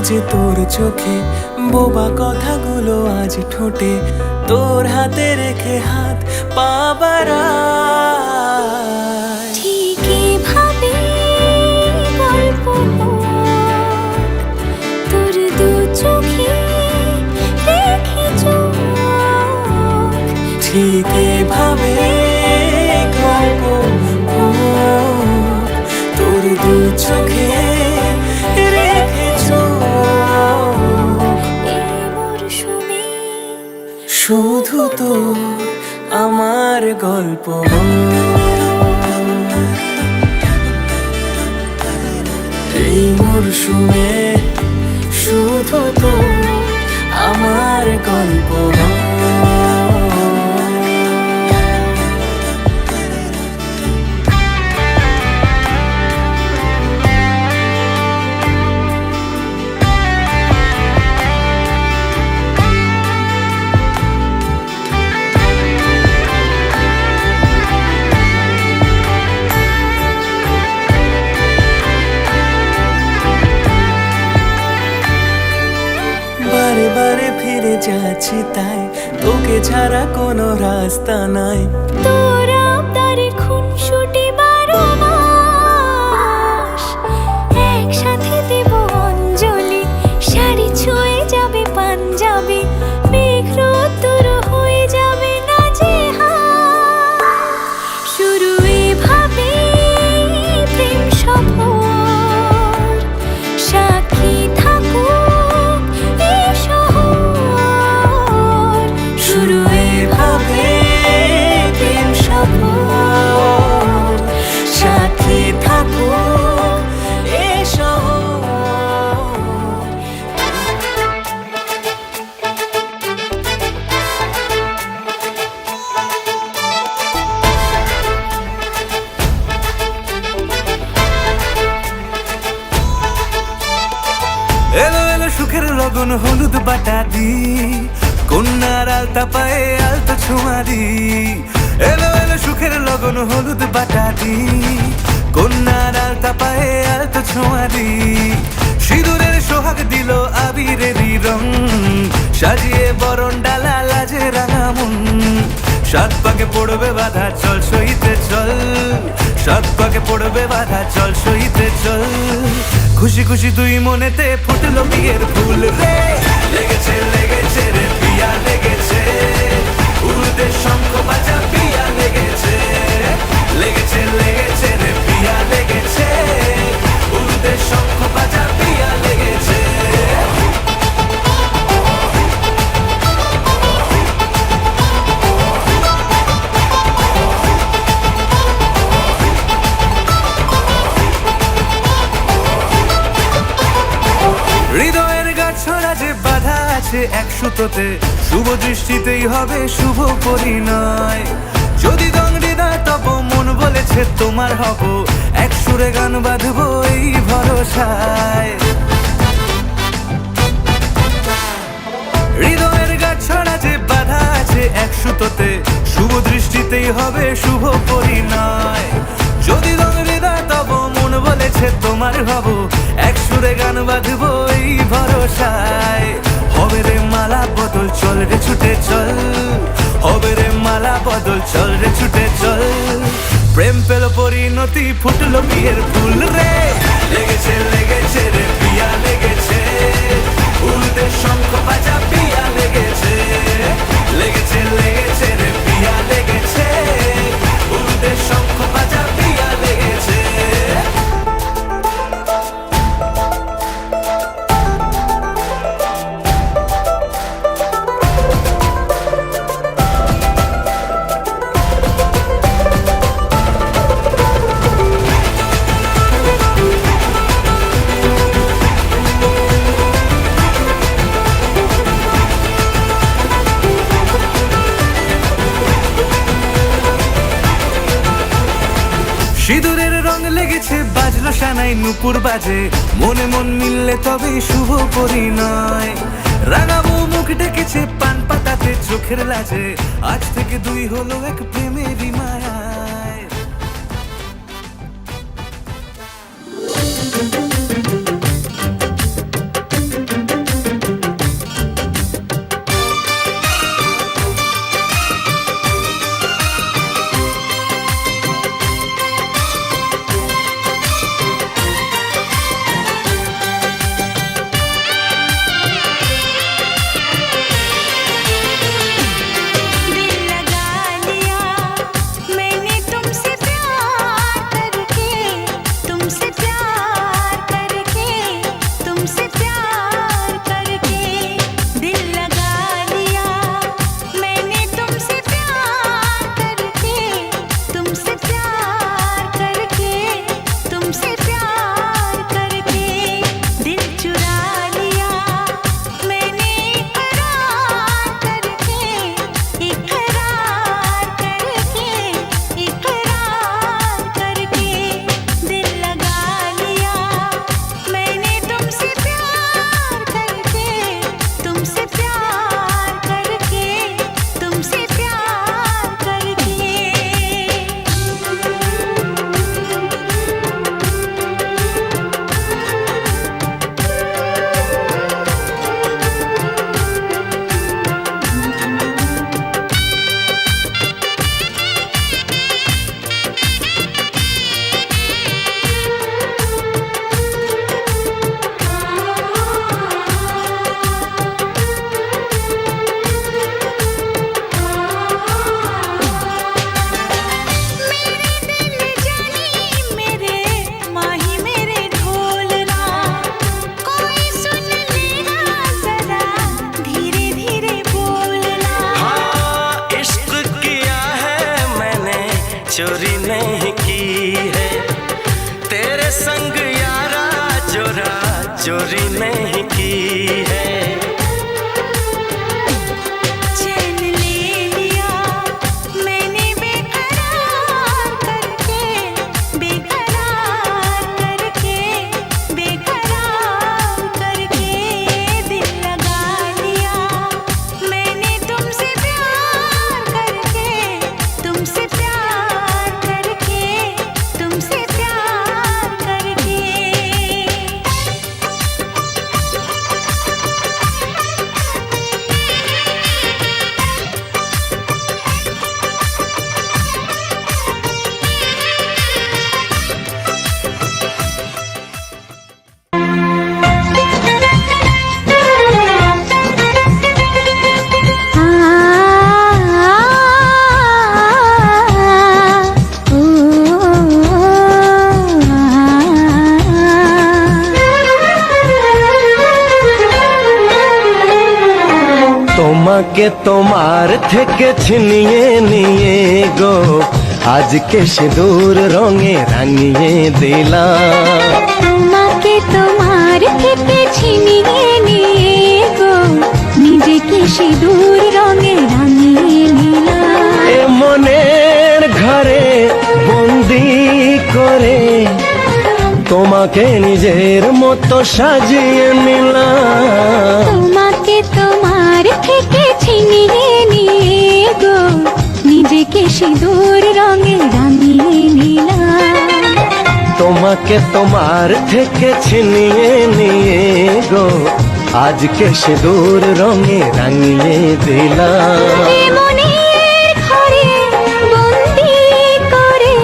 যে তোর চোখে, বোবা কথাগুলো আজ ঠোঁটে, তোর হাতে রেখে হাত পা বাড়ায়। ঠিকই ভাবে গল্প তোর দু চোখে রেখে চোখ, ঠিক এভাবে গল্প তোর দু চোখে রেখে চোখ। এই মরশুমে শুধু তোর আমার গল্প, এই মরশুমে শুধু তোর আমার গল্প। বারে বারে ফিরে যাচ্ছি তাই, তোকে ছাড়া কোনো রাস্তা নাই। তোর আবদারে খুনসুটি 12 মাস, একসাথে দেব অঞ্জলি, শাড়ি ছুঁয়ে যাবে পাঞ্জাবি, মেঘ রোদ্দুর হয়ে যাবে নাজেহাল। শুরু এভাবে প্রেম সফর, সাক্ষী থাকুক এই শহর। শুরু এভাবে প্রেম সফর, সাথী থাকুক এ শহর। এলো এলো সুখের লগন হলুদ বাটা দি, কন্যার আলতা পায়ে আলতা ছোঁয়া দি। এলো এলো সুখের লগন হলুদ বাটা দি, কন্যার আলতা পায়ে আলতা ছোঁয়া দি। সিঁদুরের সোহাগ দিল আবিরেরই রং, সাজিয়ে বরণ ডালা লাজে রাঙা মন। সাত পাকে পড়বে বাধা চল সইতে চল, সাত পাকে পড়বে বাধা চল সইতে চল। খুশি খুশি দুই মনেতে ফুটলো বিয়ের ফুল রে, লেগেছে লেগেছে রে পিয়া লেগেছে, উড়তে শঙ্খ বাজা পিয়া লেগেছে, লেগেছে লেগেছে রে পিয়া লেগেছে, উড়তে শঙ্খ বাজা পিয়া লেগেছে। হৃদয়ের গাছড়া যে বাধা আছে এক সুতোতে, শুভ দৃষ্টিতেই হবে শুভ পরিণয়। যদি দংড়িদা তব মন বলেছে তোমার হব, এক সুরে গান বাঁধবো এই ভরসায়। হৃদয়ের গাছড়া যে বাধা আছে এক সুতোতে, শুভ দৃষ্টিতেই হবে শুভ পরিণয়। যদি দংড়িদা তব মন বলেছে তোমার হব, এক সুরে গান বাঁধবো এই ভরসায়। হবে রে মালা বদল চল রে ছুটে চল, হবে রে মালা বদল চল রে ছুটে চল। প্রেম পেল পরিণতি ফুটলো বিয়ের ফুল রে, লেগেছে লেগেছে রে পিয়া লেগেছে, উড়তে শঙ্খ বাজা পিয়া লেগেছে, লেগেছে লেগেছে রে পিয়া লেগেছে, উড়তে শঙ্খ বাজা পিয়া লেগেছে। সিঁদুরের রং লেগেছে বাজলো সানাই নুপুর বাজে, মনে মন মিললে তবে শুভ পরিণয়। রাঙাবো মুখ ডেকেছে পান পাতাতে চোখের লাজে, আজ থেকে দুই হলো এক প্রেমেরই মায়ায়। संग यारा चोरा चोरी नहीं की है। चैन ले लिया मैंने बेकरार करके, बेकरार करके, बेकरार करके दिल लगा लिया मैंने तुमसे प्यार करके, तुमसे प्यार करके, तुमसे प्यार करके। তোমাকে তোমার থেকে ছিনিয়ে নিয়ে গো আজকে সিঁদুর রঙে রাঙিয়ে দিলাম। তোমাকে তোমার থেকে ছিনিয়ে নিয়ে গো নিজেকে সিঁদুর রঙে রাঙিয়ে নিলাম। এ মনের ঘরে বন্দি করে তোমাকে নিজের মতো সাজিয়ে নিলাম। তোমাকে তোমার থেকে ছিনিয়ে নিয়ে গো নিজেকে সিঁদুর রঙে রাঙিয়ে নিলাম। তোমাকে তোমার থেকে ছিনিয়ে নিয়ে গো আজকে সিঁদুর রঙে রাঙিয়ে দিলাম। এ মনের ঘরে বন্দি করে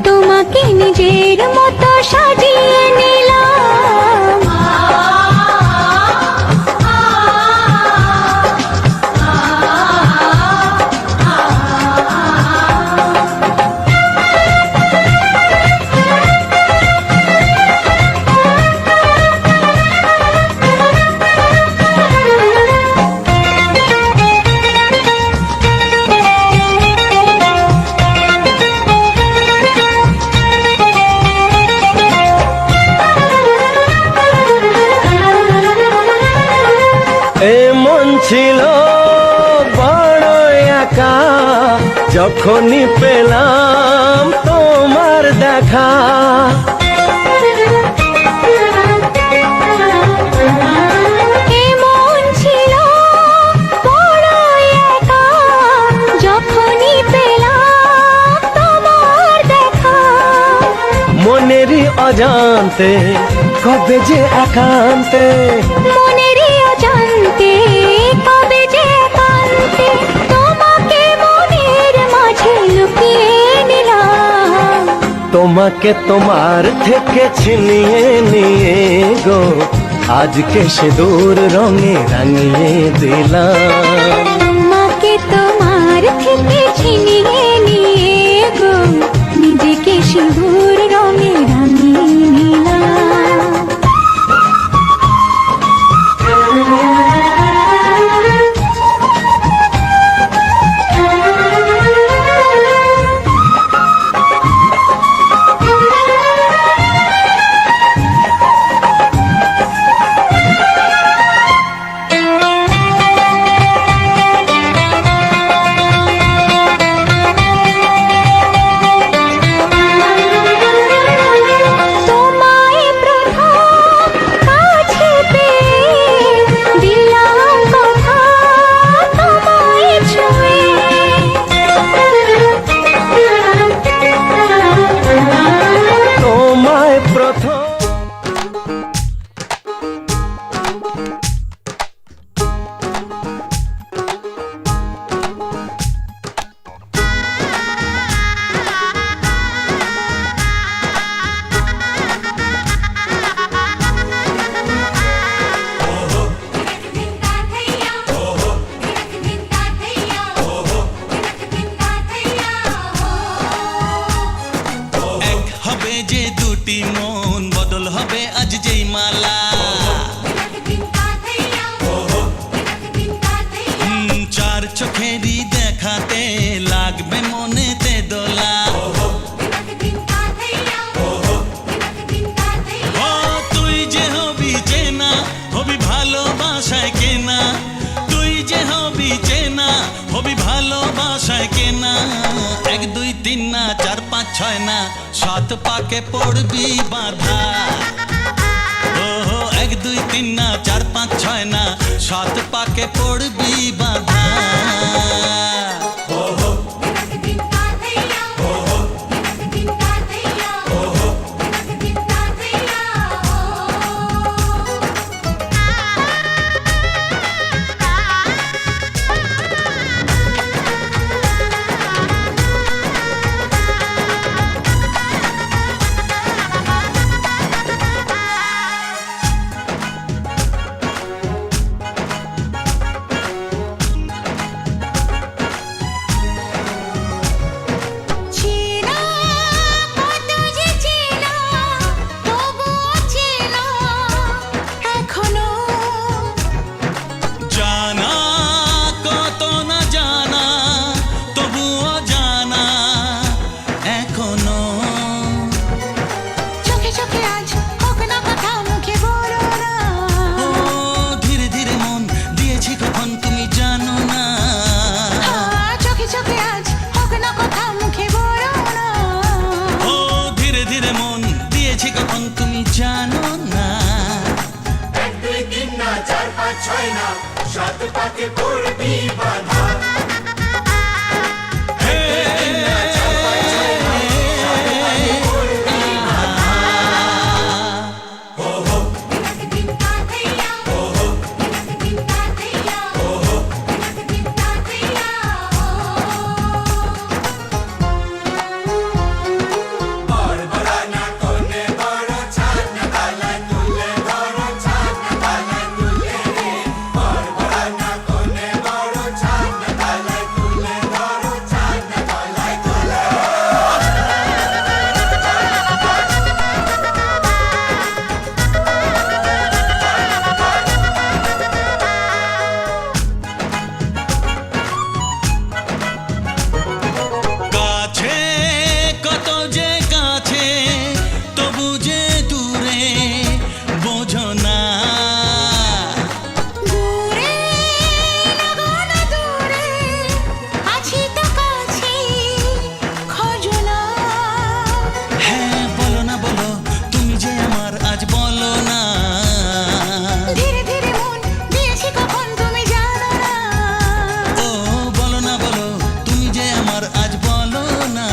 তোমাকে নিজের মতো সাজিয়ে নিলাম। এ মন ছিল বড় একা যখনই পেলাম তোমার দেখা। এমন ছিল বড় একা যখনই পেলাম তোমার দেখা। মনেরই অজান্তে কবে যে একান্তে, মনেরই অজান্তে কবে যে একান্তে তোমাকে মনের মাঝে লুকিয়ে নিলাম। তোমাকে তোমার থেকে ছিনিয়ে নিয়ে গো আজকে সিঁদুর রঙে রাঙিয়ে দিলাম। তোমাকে তোমার থেকে ছিনিয়ে নিয়ে গো নিজেকে সিঁদুর রঙে রাঙিয়ে নিলাম। সাত পাকে পড়বি বাঁধা। ও 1 2 3 না 4 5 6 না, সাত পাকে পড়বি বাঁধা। চেনা কত যে চেনা তবুও চেনা এখনো জানা কত না জানা, তবুও জানা এখনো। চোখে চোখে আজ হোক না কথা মুখে বলো না। ও ধীরে ধীরে মন দিয়েছি কখন তুমি জানো না। চোখে চোখে আজ হোক না কথা মুখে বলো না। ও ধীরে ধীরে মন দিয়েছি কখন তুমি জানো না। 1 2 3 না 4 5 6 না, সাত পাকে পড়বি বাঁধা। কাছে কত যে কাছে, তবু যে দূরে বোঝো না। দূরে লাগো না দূরে আছি তো কাছে খোঁজো না। হ্যাঁ বলো না বলো, তুমি যে আমার আজ বলো না। ধীরে ধীরে মন দিয়েছি কখন তুমি জানো না। ও বলো না বলো, তুমি যে আমার আজ বলো না।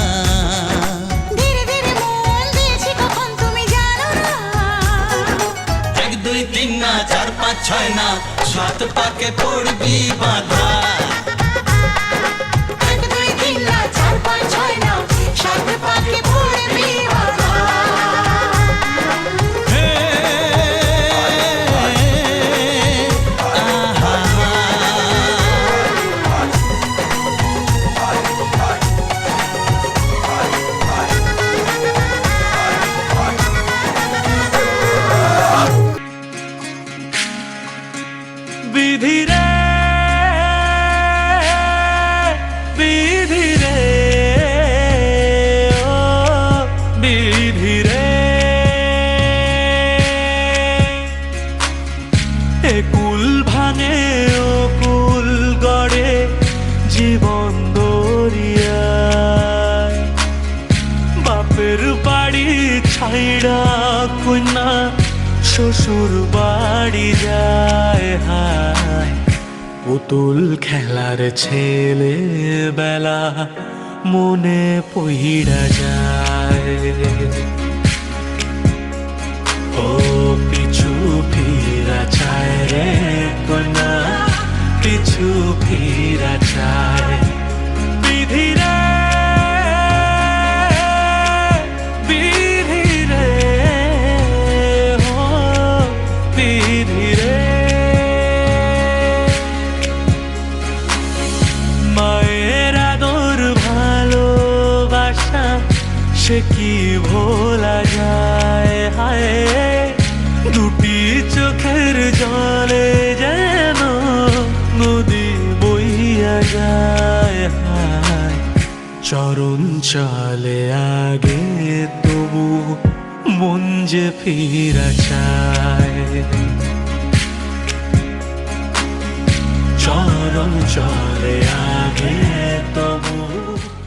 ধীরে ধীরে মন দিয়েছি কখন তুমি জানো না। 1 2 3 না 4 5 6 না, সাত পাকে পড়বি বাঁধা। 1 2 3 না 4 5 6 না, সাত পাকে পড়বি বাঁধা। হে, আহা, বিধি রে বিধি রে ও বিধি রে, এ কুল ভাঙে ও কুল গড়ে জীবন দরিয়ায়। বাপের বাড়ি ছাইড়া কন্যা শ্বশুর বাড়ি যায়। হায় পুতুল খেলার ছেলে বেলা মনে পইড়া যায়। ও পিছু ফিরা চায় রে কন্যা, পিছু ফিরা চায়। বিধি রে বিধি রে ও বিধি রে, মায়ের আদর ভালোবাসা সে কি ভোলা যায়। হায় দুটি চোখের জলে যেন নদী বইয়া যায়। হায় চরণ চলে আগে তবু মন যে ফিরা চায়। চরণ চলে আগে তবু